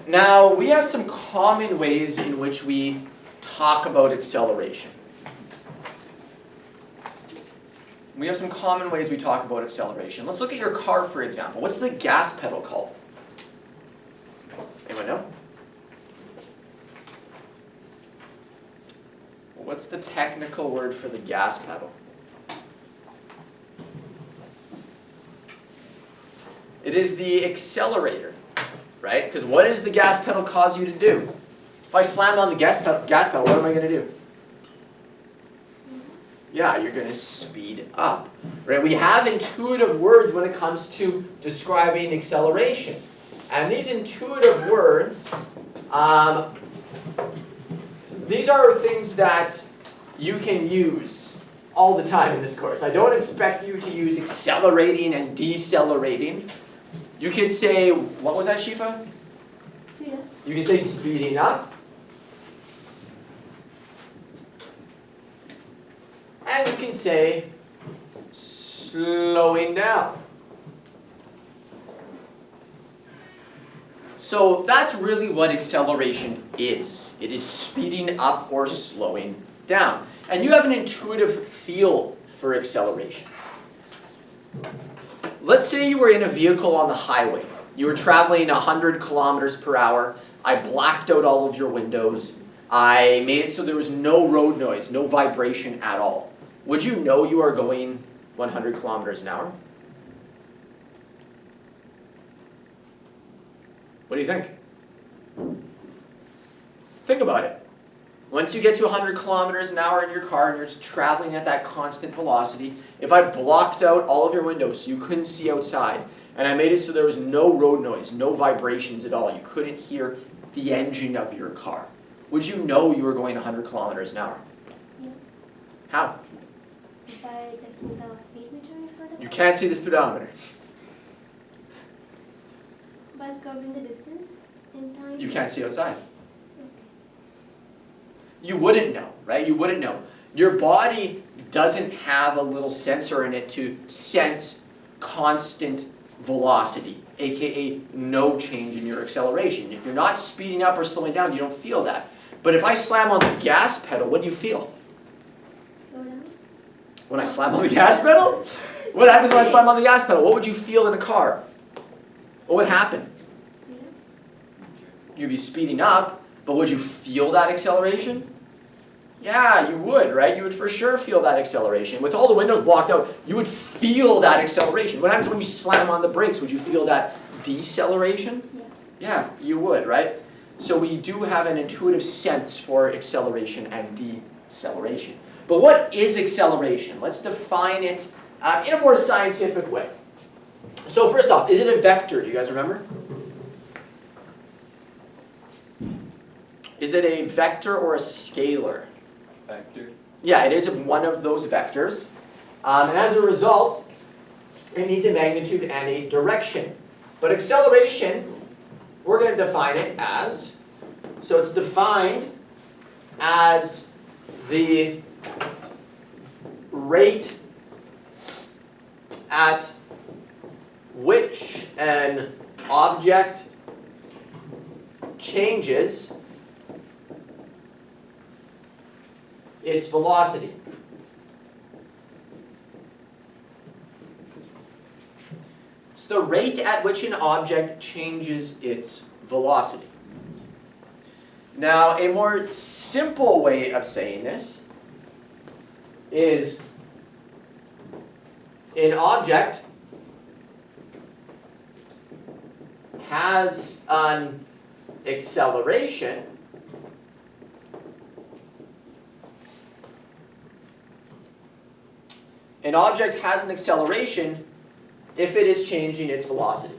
Now, we have some common ways in which we talk about acceleration. We have some common ways we talk about acceleration. Let's look at your car, for example. What's the gas pedal called? Anyone know? What's the technical word for the gas pedal? It is the accelerator, right? Because what does the gas pedal cause you to do? If I slam on the gas pedal, what am I going to do? Yeah, you're going to speed up, right? We have intuitive words when it comes to describing acceleration. And these intuitive words, these are things that you can use all the time in this course. I don't expect you to use accelerating and decelerating. You can say, what was that, Shifa? Speed up. You can say speeding up. And you can say slowing down. So that's really what acceleration is. It is speeding up or slowing down. And you have an intuitive feel for acceleration. Let's say you were in a vehicle on the highway. You were traveling 100 kilometers per hour. I blacked out all of your windows. I made it so there was no road noise, no vibration at all. Would you know you are going 100 kilometers an hour? What do you think? Think about it. Once you get to 100 kilometers an hour in your car and you're traveling at that constant velocity, if I blocked out all of your windows so you couldn't see outside, and I made it so there was no road noise, no vibrations at all, you couldn't hear the engine of your car, would you know you were going 100 kilometers an hour? Yeah. How? By checking the speed meter in front of You us. can't see the speedometer. By covering the distance in time. You can't see outside. Okay. You wouldn't know, right? You wouldn't know. Your body doesn't have a little sensor in it to sense constant velocity, aka no change in your acceleration. If you're not speeding up or slowing down, you don't feel that. But if I slam on the gas pedal, what do you feel? Slow down. When I slam on the gas pedal? What happens when I slam on the gas pedal? What would you feel in a car? What would happen? Speed up. You'd be speeding up, but would you feel that acceleration? Yeah, you would, right? You would for sure feel that acceleration. With all the windows blocked out, you would feel that acceleration. What happens when you slam on the brakes? Would you feel that deceleration? Yeah. Yeah, you would, right? So we do have an intuitive sense for acceleration and deceleration. But what is acceleration? Let's define it in a more scientific way. So first off, is it a vector? Do you guys remember? Is it a vector or a scalar? Vector. Yeah, it is one of those vectors. And as a result, it needs a magnitude and a direction. But acceleration, we're going to define it as, so it's defined as the rate at which an object changes its velocity. It's the rate at which an object changes its velocity. Now, a more simple way of saying this is an object has an acceleration if it is changing its velocity.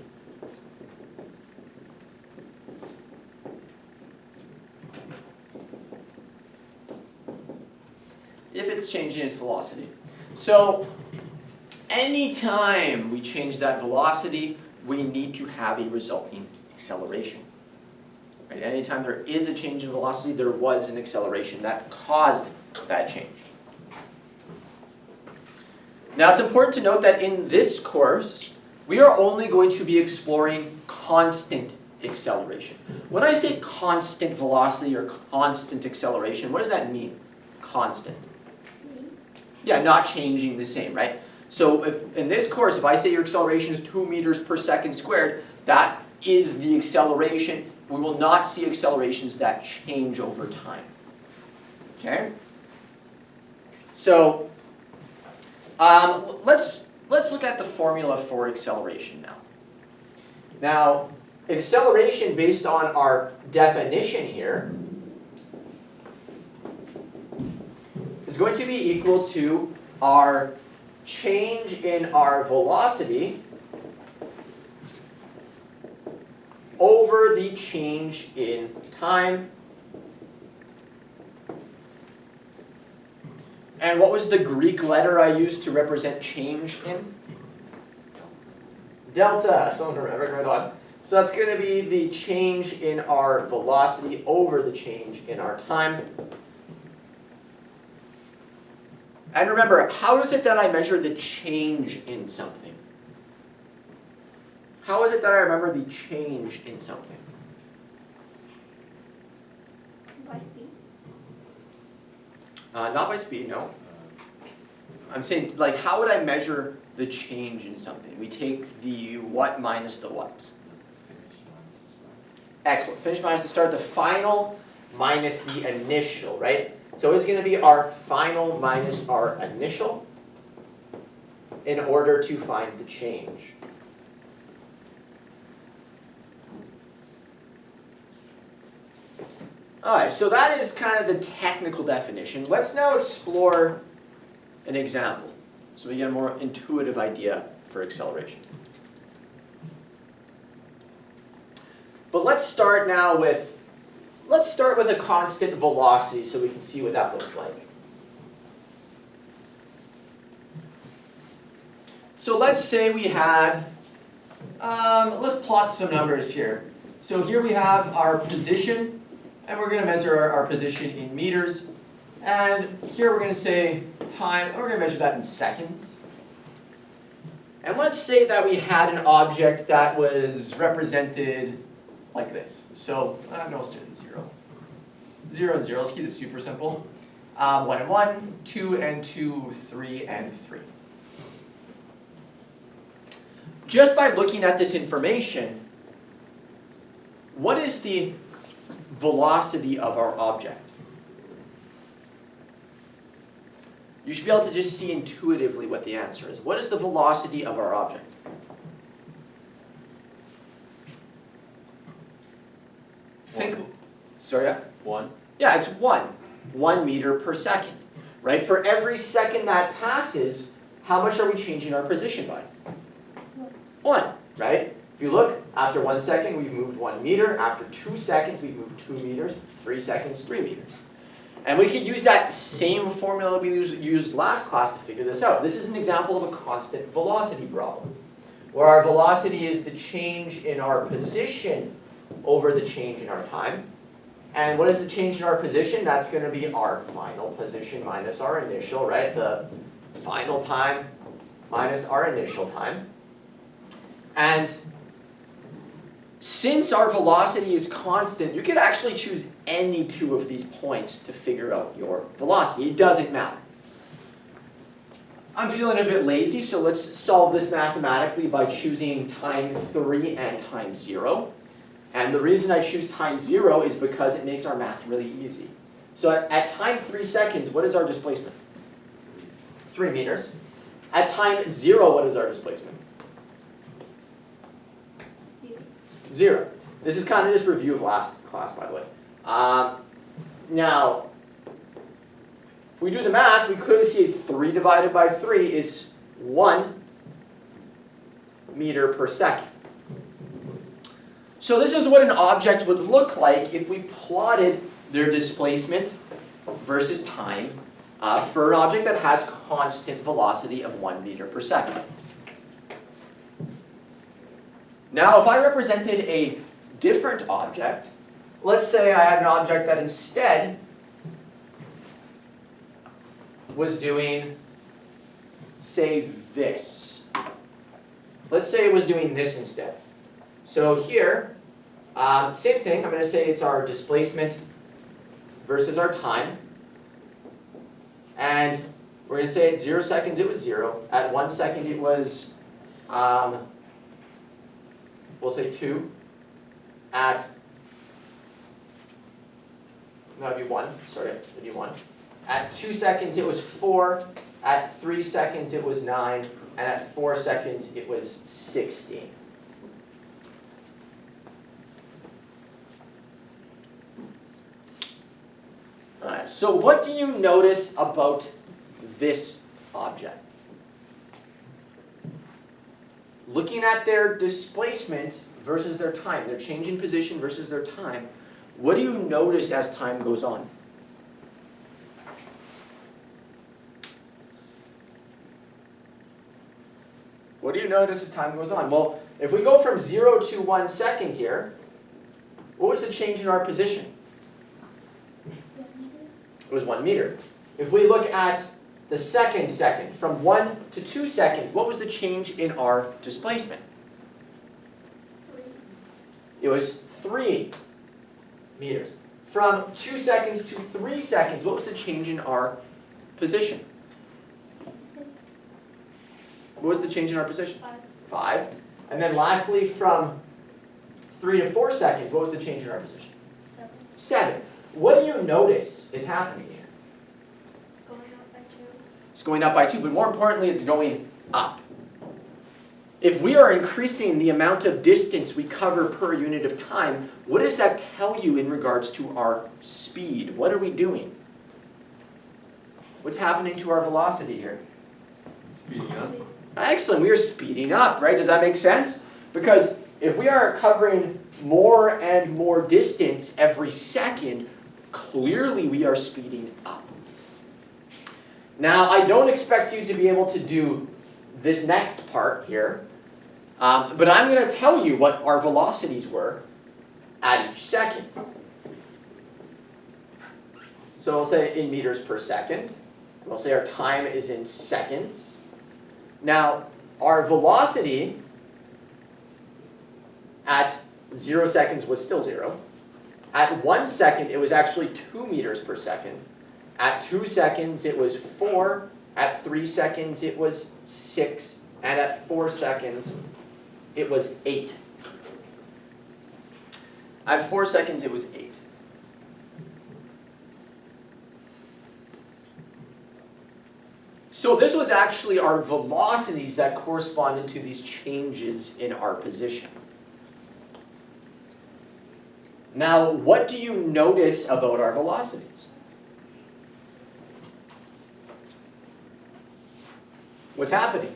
If it's changing its velocity. So anytime we change that velocity, we need to have a resulting acceleration. Right? Anytime there is a change in velocity, there was an acceleration that caused that change. Now it's important to note that in this course, we are only going to be exploring constant acceleration. When I say constant velocity or constant acceleration, what does that mean? Constant. C. Yeah, not changing the same, right? So if, in this course, if I say your acceleration is 2 meters per second squared, that is the acceleration. We will not see accelerations that change over time. Okay? So let's look at the formula for acceleration now. Now, acceleration based on our definition here is going to be equal to our change in our velocity over the change in time. And what was the Greek letter I used to represent change in? Delta. Someone remember? Right on. So that's going to be the change in our velocity over the change in our time. And remember, how is it that I measure the change in something? How is it that I remember the change in something? By speed. Not by speed, no. I'm saying, like, how would I measure the change in something? We take the what minus the what? Excellent. Finish minus the start, the final minus the initial, right? So it's going to be our final minus our initial in order to find the change. Alright, so that is kind of the technical definition. Let's now explore an example so we get a more intuitive idea for acceleration. But let's start now with a constant velocity so we can see what that looks like. So let's say we had, let's plot some numbers here. So here we have our position, and we're going to measure our position in meters. And here we're going to say time, and we're going to measure that in seconds. And let's say that we had an object that was represented like this. So, no, 0. 0 and 0, let's keep this super simple. 1 and 1, 2 and 2, 3 and 3. Just by looking at this information, what is the velocity of our object? You should be able to just see intuitively what the answer is. What is the velocity of our object? Think. Sorry, yeah? 1. Yeah, it's 1 meter per second, right? For every second that passes, how much are we changing our position by? 1, right? If you look, after 1 second, we've moved 1 meter. After 2 seconds, we've moved 2 meters. 3 seconds, 3 meters. And we could use that same formula we used last class to figure this out. This is an example of a constant velocity problem, where our velocity is the change in our position over the change in our time. And what is the change in our position? That's going to be our final position minus our initial, right? The final time minus our initial time. And since our velocity is constant, you could actually choose any two of these points to figure out your velocity. It doesn't matter. I'm feeling a bit lazy, so let's solve this mathematically by choosing time 3 and time 0. And the reason I choose time 0 is because it makes our math really easy. So at time 3 seconds, what is our displacement? 3 meters. At time 0, what is our displacement? 0. This is kind of just review of last class, by the way. Now, if we do the math, we clearly see 3 divided by 3 is 1 meter per second. So this is what an object would look like if we plotted their displacement versus time for an object that has constant velocity of 1 meter per second. Now, if I represented a different object, let's say I had an object that instead was doing, say, this. Let's say it was doing this instead. So here, Same thing, I'm going to say it's our displacement versus our time. And we're going to say at 0 seconds it was 0. At 1 second it was, we'll say 2. At, no, it'd be 1, sorry, it'd be 1. At 2 seconds it was 4. At 3 seconds it was 9. And at 4 seconds it was 16. Alright, so what do you notice about this object? Looking at their displacement versus their time, their change in position versus their time, what do you notice as time goes on? What do you notice as time goes on? Well, if we go from 0 to 1 second here, what was the change in our position? It was 1 meter. If we look at the second, from 1 to 2 seconds, what was the change in our displacement? 3. It was 3 meters. From 2 seconds to 3 seconds, what was the change in our position? 6. What was the change in our position? 5. 5. And then lastly, from 3 to 4 seconds, what was the change in our position? 7. 7. What do you notice is happening here? It's going up by 2. It's going up by 2, but more importantly, it's going up. If we are increasing the amount of distance we cover per unit of time, what does that tell you in regards to our speed? What are we doing? What's happening to our velocity here? Speeding up. Excellent, we are speeding up, right? Does that make sense? Because if we are covering more and more distance every second, clearly we are speeding up. Now, I don't expect you to be able to do this next part here, but I'm going to tell you what our velocities were at each second. So we'll say in meters per second, and we'll say our time is in seconds. Now, our velocity at 0 seconds was still 0. At 1 second, it was actually 2 meters per second. At 2 seconds, it was 4. At 3 seconds, it was 6. And at 4 seconds, it was 8. At 4 seconds, it was 8. So this was actually our velocities that corresponded to these changes in our position. Now, what do you notice about our velocities? What's happening?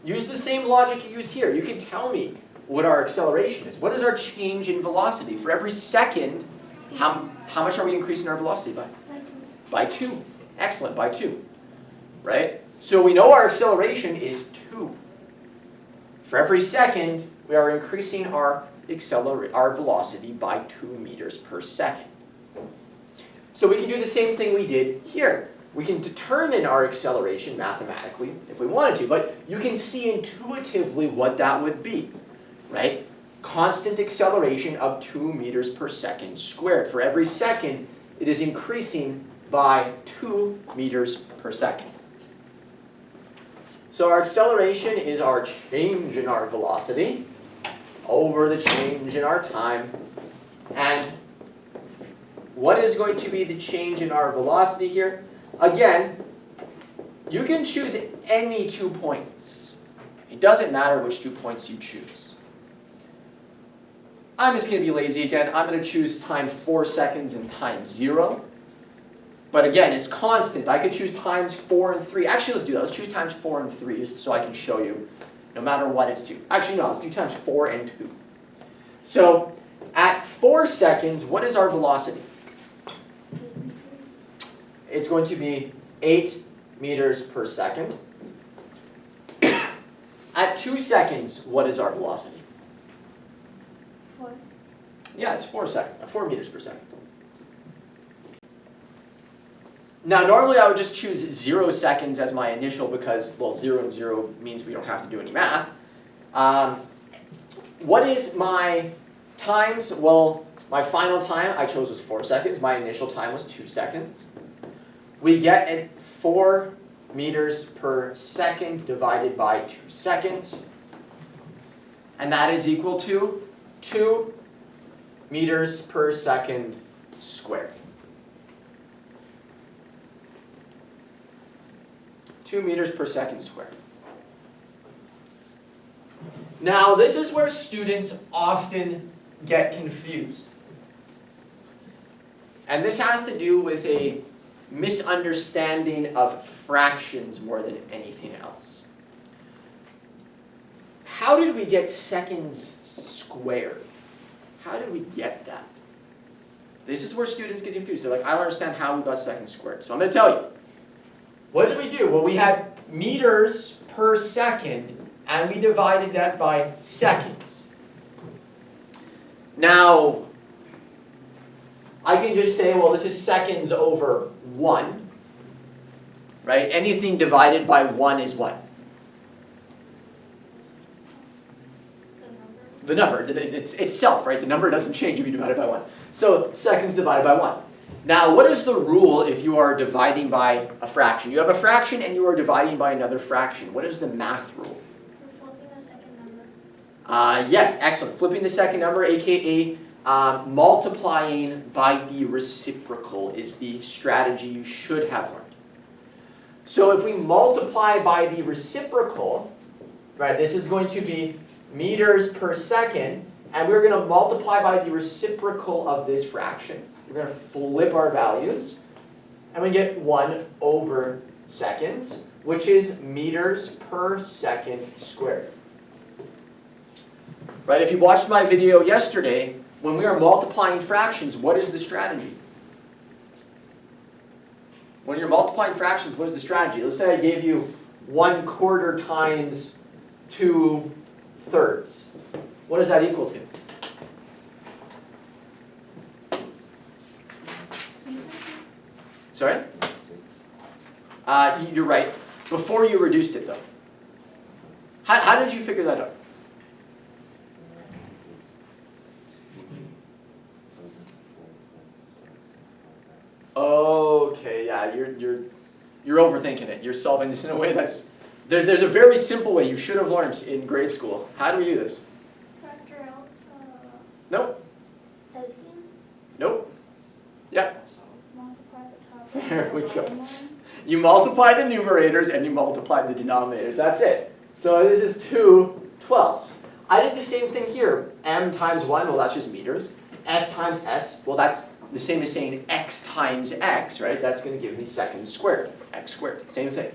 Use the same logic you used here. You can tell me what our acceleration is. What is our change in velocity? For every second, how much are we increasing our velocity by? By 2. By 2. Excellent, by 2. Right? So we know our acceleration is 2. For every second, we are increasing our velocity by 2 meters per second. So we can do the same thing we did here. We can determine our acceleration mathematically if we wanted to, but you can see intuitively what that would be, right? Constant acceleration of 2 meters per second squared. For every second, it is increasing by 2 meters per second. So our acceleration is our change in our velocity over the change in our time. And what is going to be the change in our velocity here? Again, you can choose any 2 points. It doesn't matter which 2 points you choose. I'm just going to be lazy again. I'm going to choose time 4 seconds and time 0. But again, it's constant. I could choose times 4 and 3. Actually, let's do that. Let's choose times 4 and 3 just so I can show you no matter what it's 2. Actually, no, let's do times 4 and 2. So at 4 seconds, what is our velocity? 8 meters. It's going to be 8 meters per second. At 2 seconds, what is our velocity? 4. Yeah, it's 4 meters per second. Now, normally I would just choose 0 seconds as my initial because, well, 0 and 0 means we don't have to do any math. what is my times? Well, my final time I chose was 4 seconds. My initial time was 2 seconds. We get at 4 meters per second divided by 2 seconds. And that is equal to 2 meters per second squared. 2 meters per second squared. Now, this is where students often get confused. And this has to do with a misunderstanding of fractions more than anything else. How did we get seconds squared? How did we get that? This is where students get confused. They're like, I don't understand how we got seconds squared. So I'm going to tell you. What did we do? Well, we had meters per second, and we divided that by seconds. Now, I can just say, well, this is seconds over 1, right? Anything divided by 1 is what? The number. It's itself, right? The number doesn't change if you divide it by 1. So seconds divided by 1. Now, what is the rule if you are dividing by a fraction? You have a fraction and you are dividing by another fraction. What is the math rule? We're flipping the second number. Yes, excellent. Flipping the second number, aka multiplying by the reciprocal, is the strategy you should have learned. So if we multiply by the reciprocal, right, this is going to be meters per second, and we're going to multiply by the reciprocal of this fraction. We're going to flip our values, and we get 1 over seconds, which is meters per second squared. Right, if you watched my video yesterday, when we are multiplying fractions, what is the strategy? When you're multiplying fractions, what is the strategy? Let's say I gave you 1/4 times 2/3. What does that equal to? Sorry? You're right. Before you reduced it, though. How did you figure that out? Okay, yeah, you're overthinking it. You're solving this in a way that's there's a very simple way you should have learned in grade school. How do we do this? Factor out Nope. LCM, Nope. Yeah. multiply the top. There we and the go. bottom line. You multiply the numerators and you multiply the denominators. That's it. So this is 2/12. I did the same thing here. M times 1, well, that's just meters. S times S, well, that's the same as saying x times x, right? That's going to give me seconds squared, x squared, same thing.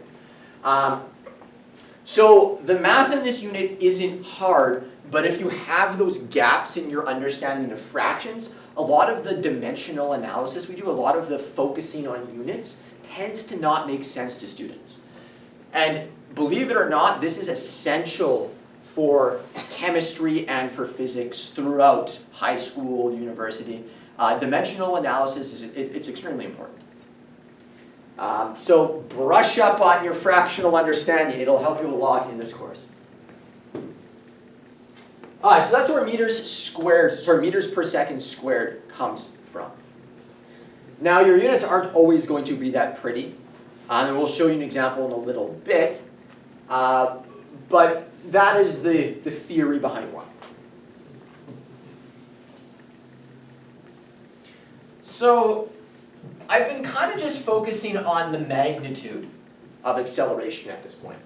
So the math in this unit isn't hard, but if you have those gaps in your understanding of fractions, a lot of the dimensional analysis we do, a lot of the focusing on units, tends to not make sense to students. And believe it or not, this is essential for chemistry and for physics throughout high school, university. Dimensional analysis, it's extremely important. So brush up on your fractional understanding. It'll help you a lot in this course. All right, so that's where meters per second squared comes from. Now your units aren't always going to be that pretty, and we'll show you an example in a little bit. But that is the theory behind one. So I've been kind of just focusing on the magnitude of acceleration at this point.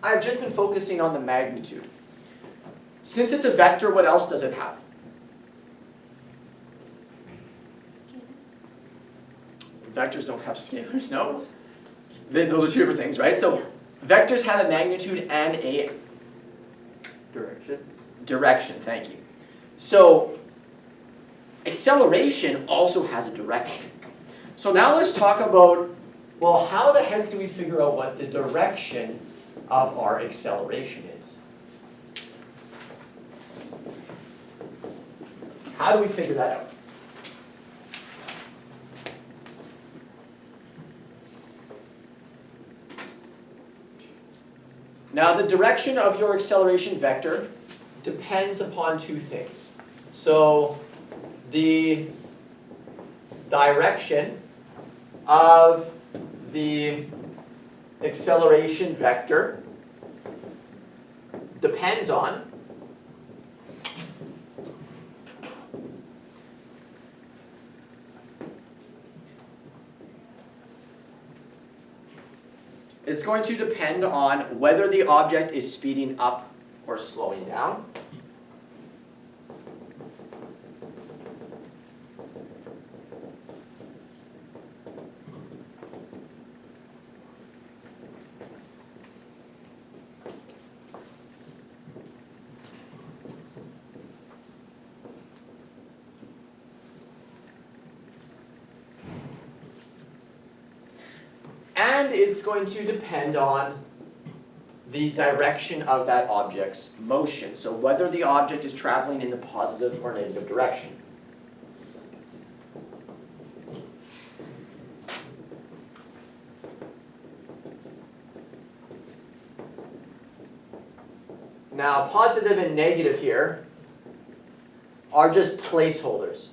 I've just been focusing on the magnitude. Since it's a vector, what else does it have? Vectors don't have scalars, no? Those are two different things, right? So vectors have a magnitude and a direction, thank you. So acceleration also has a direction. So now let's talk about, well, how the heck do we figure out what the direction of our acceleration is? How do we figure that out? Now the direction of your acceleration vector depends upon two things. So the direction of the acceleration vector depends on it's going to depend on whether the object is speeding up or slowing down. And it's going to depend on the direction of that object's motion. So whether the object is traveling in the positive or negative direction. Now, positive and negative here are just placeholders.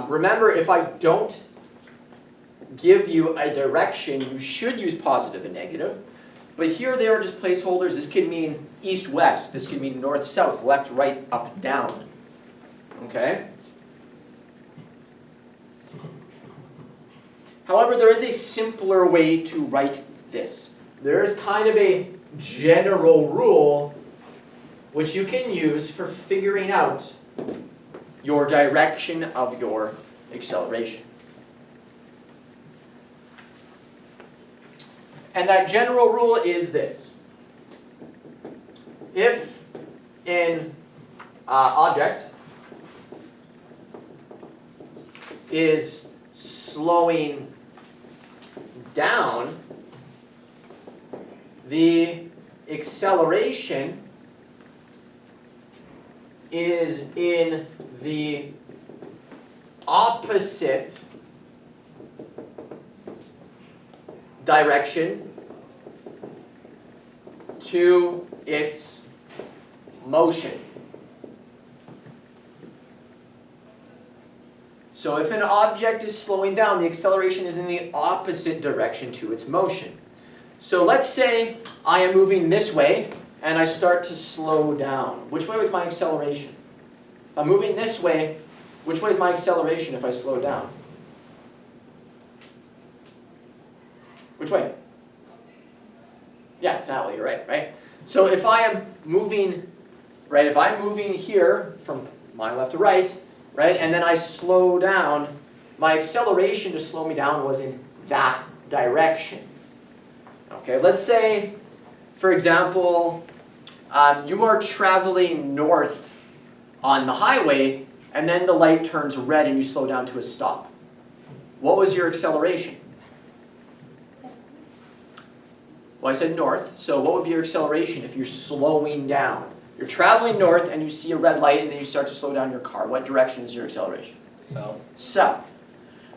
Remember, if I don't give you a direction, you should use positive and negative. But here they are just placeholders. This could mean east-west. This could mean north-south, left-right, up-down. Okay? However, there is a simpler way to write this. There is kind of a general rule which you can use for figuring out your direction of your acceleration. And that general rule is this. If an object is slowing down, the acceleration is in the opposite direction to its motion. So if an object is slowing down, the acceleration is in the opposite direction to its motion. So let's say I am moving this way and I start to slow down. Which way was my acceleration? If I'm moving this way, which way is my acceleration if I slow down? Which way? Yeah, exactly, you're right? So if I am moving, right, if I'm moving here from my left to right, right, and then I slow down, my acceleration to slow me down was in that direction. Okay, let's say, for example, you are traveling north on the highway, and then the light turns red and you slow down to a stop. What was your acceleration? Well, I said north, so what would be your acceleration if you're slowing down? You're traveling north and you see a red light and then you start to slow down your car. What direction is your acceleration? South. South.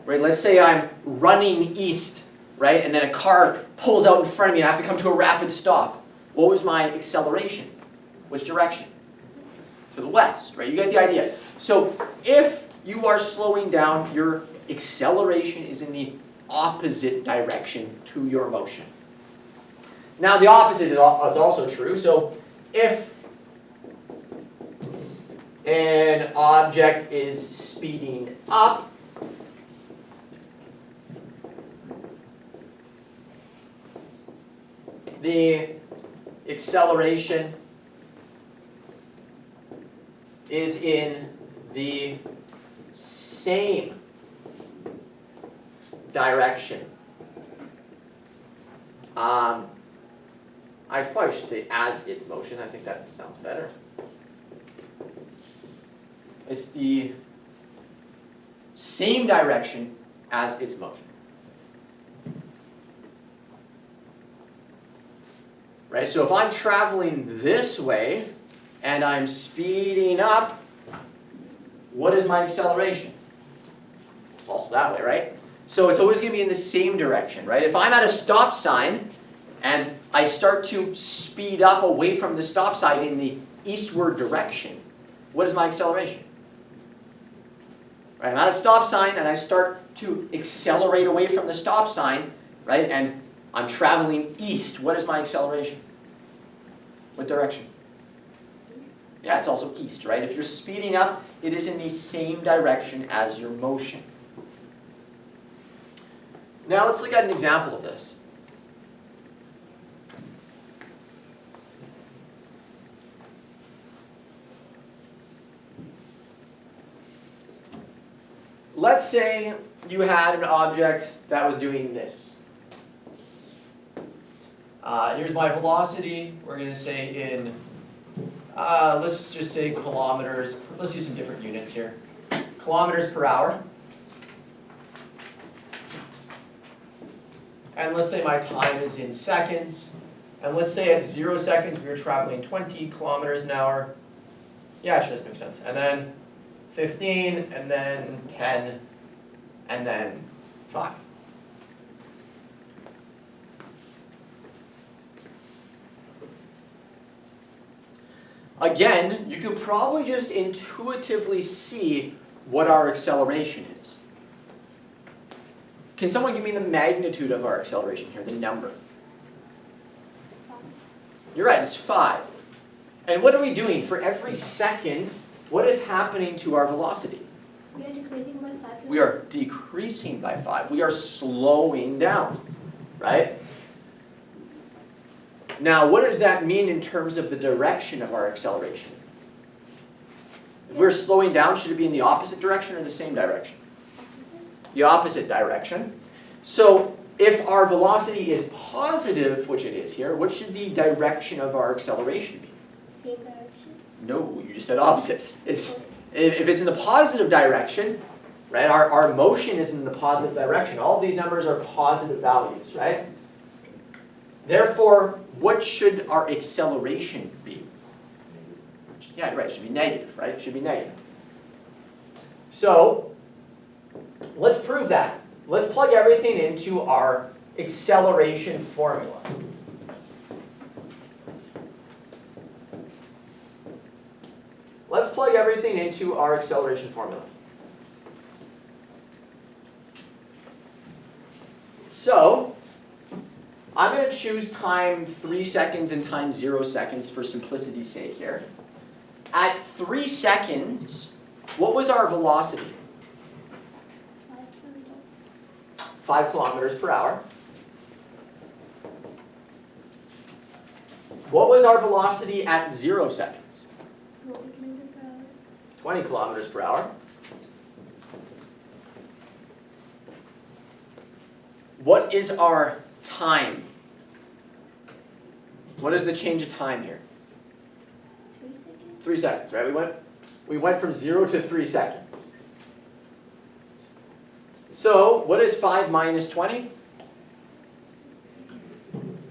Right, let's say I'm running east, right, and then a car pulls out in front of me and I have to come to a rapid stop. What was my acceleration? Which direction? To the west, right? You get the idea. So if you are slowing down, your acceleration is in the opposite direction to your motion. Now the opposite is also true. So if an object is speeding up, the acceleration is in the same direction. I probably should say as its motion. I think that sounds better. It's the same direction as its motion. Right? So if I'm traveling this way and I'm speeding up, what is my acceleration? It's also that way, right? So it's always going to be in the same direction, right? If I'm at a stop sign and I start to speed up away from the stop sign in the eastward direction, what is my acceleration? Right, I'm at a stop sign and I start to accelerate away from the stop sign, right? And I'm traveling east. What is my acceleration? What direction? East. Yeah, it's also east, right? If you're speeding up, it is in the same direction as your motion. Now let's look at an example of this. Let's say you had an object that was doing this. Here's my velocity. We're going to say in, let's just say kilometers. Let's use some different units here. Kilometers per hour. And let's say my time is in seconds. And let's say at 0 seconds we were traveling 20 kilometers an hour. Yeah, actually this makes sense. And then 15, and then 10, and then 5. Again, you could probably just intuitively see what our acceleration is. Can someone give me the magnitude of our acceleration here, the number? You're right, it's 5. And what are we doing? For every second, what is happening to our velocity? We are decreasing by 5. We are decreasing by 5. We are slowing down, right? Now, what does that mean in terms of the direction of our acceleration? If we're slowing down, should it be in the opposite direction or the same direction? Opposite. The opposite direction. So, if our velocity is positive, which it is here, what should the direction of our acceleration be? Same direction. No, you just said opposite. If it's in the positive direction, right, our motion is in the positive direction. All of these numbers are positive values, right? Therefore, what should our acceleration be? Yeah, right, it should be negative, right? It should be negative. So, let's prove that. Let's plug everything into our acceleration formula. Let's plug everything into our acceleration formula. So, I'm going to choose time 3 seconds and time 0 seconds for simplicity's sake here. At 3 seconds, what was our velocity? 5 kilometers per hour. What was our velocity at 0 seconds? 20 kilometers per hour. What is our time? What is the change of time here? 3 seconds. 3 seconds, right? We went from 0 to 3 seconds. So, what is 5 minus 20?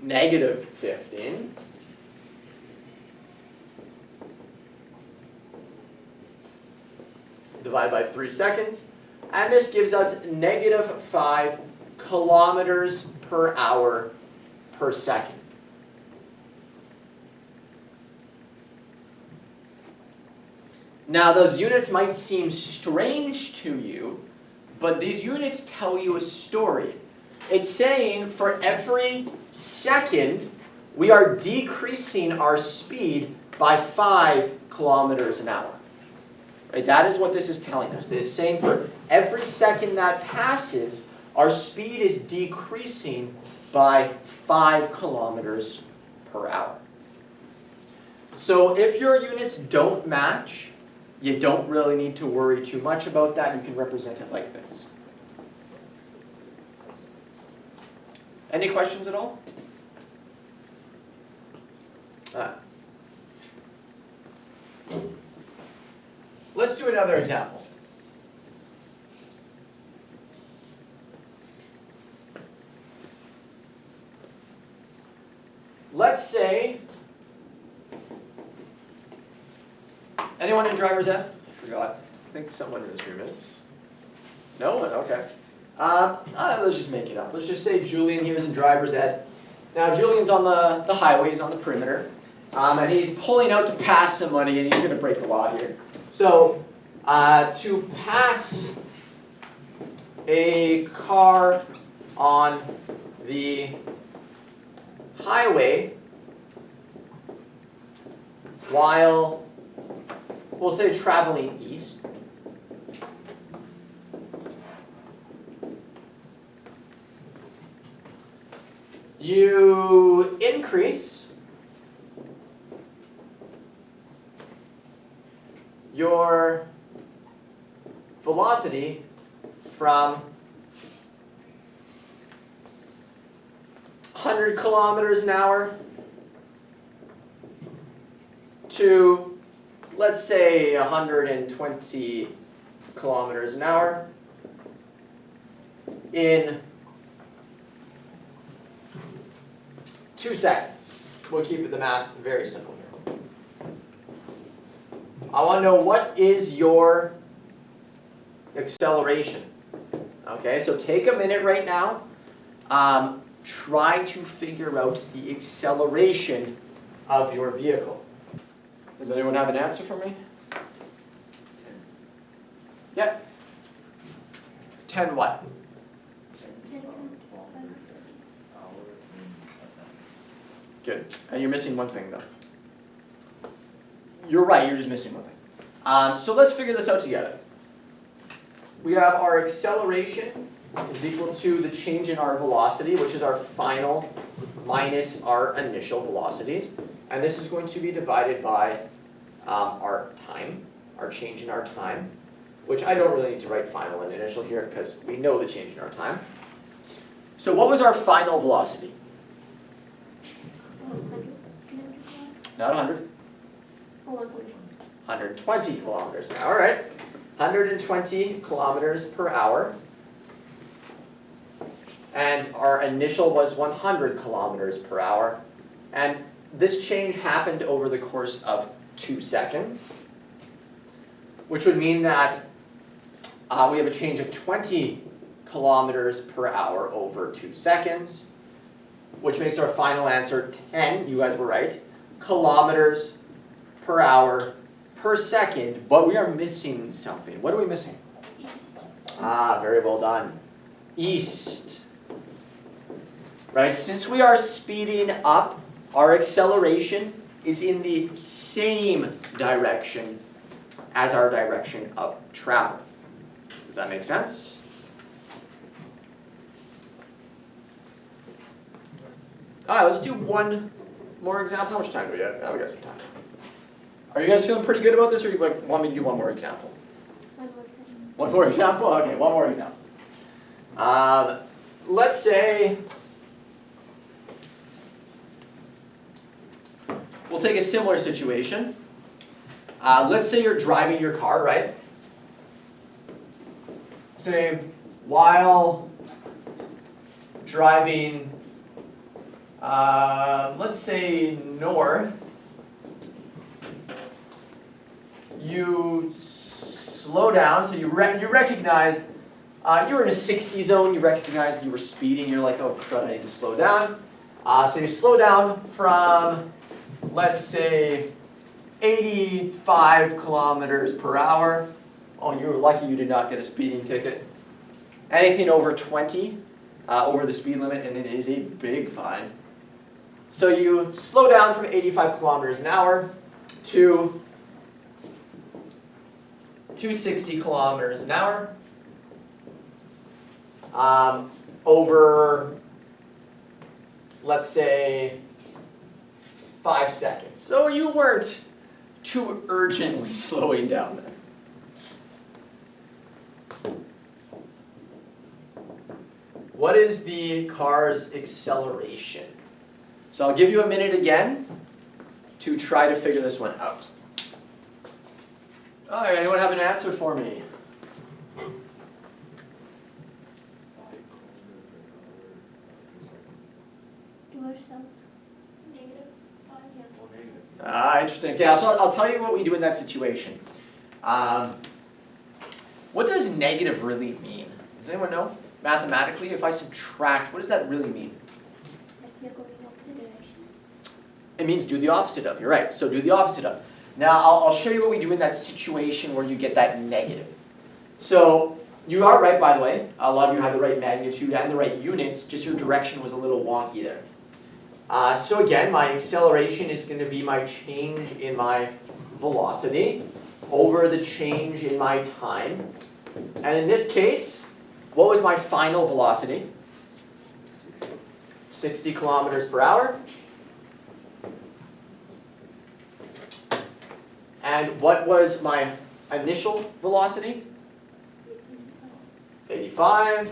Negative 15. Divide by 3 seconds. And this gives us negative 5 kilometers per hour per second. Now, those units might seem strange to you, but these units tell you a story. It's saying for every second, we are decreasing our speed by 5 kilometers an hour. Right? That is what this is telling us. It is saying for every second that passes, our speed is decreasing by 5 kilometers per hour. So if your units don't match, you don't really need to worry too much about that. You can represent it like this. Any questions at all? Let's do another example. Let's say, anyone in driver's ed? I forgot. I think someone in this room is. No one? Okay. Let's just make it up. Let's just say Julian here is in driver's ed. Now Julian's on the highway, he's on the perimeter, and he's pulling out to pass somebody, and he's going to break the law here. So, to pass a car on the highway while, we'll say, traveling east, you increase your velocity from 100 kilometers an hour to, let's say, 120 kilometers an hour in 2 seconds. We'll keep the math very simple here. I want to know, what is your acceleration? Okay, so take a minute right now. Try to figure out the acceleration of your vehicle. Does anyone have an answer for me? Yep. 10 what? 10.5 seconds. Good. And you're missing one thing though. You're right, you're just missing one thing. So let's figure this out together. We have our acceleration is equal to the change in our velocity, which is our final minus our initial velocities. And this is going to be divided by our time, our change in our time, which I don't really need to write final and initial here because we know the change in our time. So what was our final velocity? 100 kilometers per hour. Not 100. Oh, 1.4. 120 kilometers an hour, right? 120 kilometers per hour. And our initial was 100 kilometers per hour. And this change happened over the course of 2 seconds, which would mean that we have a change of 20 kilometers per hour over 2 seconds, which makes our final answer 10, you guys were right, kilometers per hour per second, but we are missing something. What are we missing? East. Ah, very well done. East. Right, since we are speeding up, our acceleration is in the same direction as our direction of travel. Does that make sense? Alright, let's do one more example. How much time do we have? Oh, we got some time. Are you guys feeling pretty good about this, or you want me to do one more example? 1 more second. One more example? Okay, one more example. Let's say we'll take a similar situation. Let's say you're driving your car, right? Say, while driving, let's say north, you slow down, so you recognized you were in a 60 zone, you recognized you were speeding, you're like, oh crud, I need to slow down. So you slow down from, let's say, 85 kilometers per hour. Oh, you were lucky you did not get a speeding ticket. Anything over 20, over the speed limit, and it is a big fine. So you slow down from 85 kilometers an hour to 260 kilometers an hour over, let's say, 5 seconds. So you weren't too urgently slowing down there. What is the car's acceleration? So I'll give you a minute again to try to figure this one out. All right, anyone have an answer for me? Towards south. -5, yeah. Ah, interesting. Okay, so I'll tell you what we do in that situation. What does negative really mean? Does anyone know? Mathematically, if I subtract, what does that really mean? Like you're going It means do the opposite of, you're right, so do the opposite of. Now, I'll show you what we do in that situation where you get that negative. So, you are right, by the way, a lot of you had the right magnitude and the right units, just your direction was a little wonky there. So again, my acceleration is going to be my change in my velocity over the change in my time. And in this case, what was my final velocity? 60 kilometers per hour. And what was my initial velocity? 85.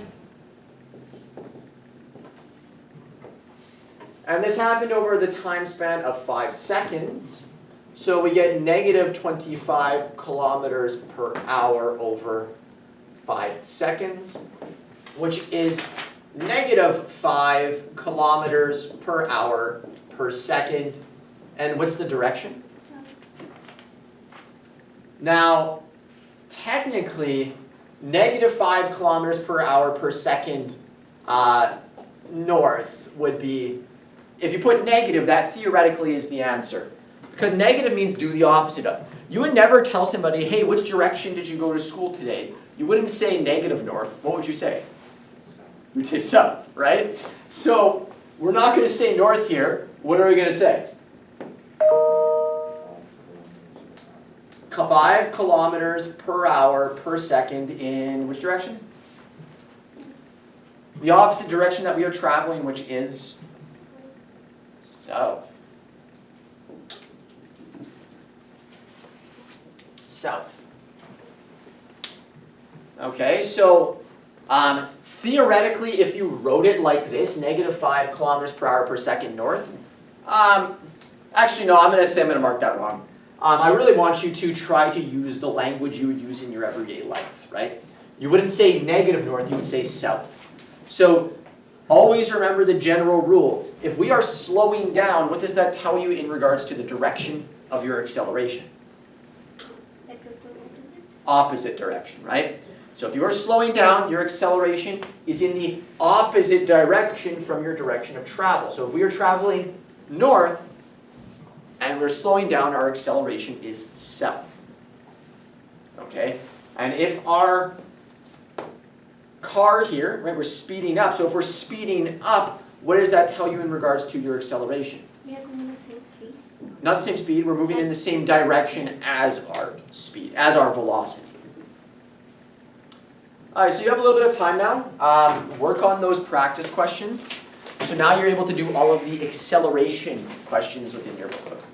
And this happened over the time span of 5 seconds. So we get negative 25 kilometers per hour over 5 seconds, which is negative 5 kilometers per hour per second. And what's the direction? Now, technically, negative 5 kilometers per hour per second north would be, if you put negative, that theoretically is the answer. Because negative means do the opposite of. You would never tell somebody, hey, which direction did you go to school today? You wouldn't say negative north. What would you say? You would say south, right? So we're not going to say north here. What are we going to say? 5 kilometers per hour per second in which direction? The opposite direction that we are traveling, which is south. South. Okay, so theoretically, if you wrote it like this, negative 5 kilometers per hour per second north, actually no, I'm going to mark that wrong. I really want you to try to use the language you would use in your everyday life, right? You wouldn't say negative north, you would say south. So always remember the general rule. If we are slowing down, what does that tell you in regards to the direction of your acceleration? That goes the opposite. Opposite direction, right? So if you are slowing down, your acceleration is in the opposite direction from your direction of travel. So if we are traveling north, and we're slowing down, our acceleration is south. Okay? And if our car here, right, we're speeding up. So if we're speeding up, what does that tell you in regards to your acceleration? We have them in the same speed. Not the same speed, we're moving in the same direction as our speed, as our velocity. Alright, so you have a little bit of time now. Work on those practice questions. So now you're able to do all of the acceleration questions within your booklet.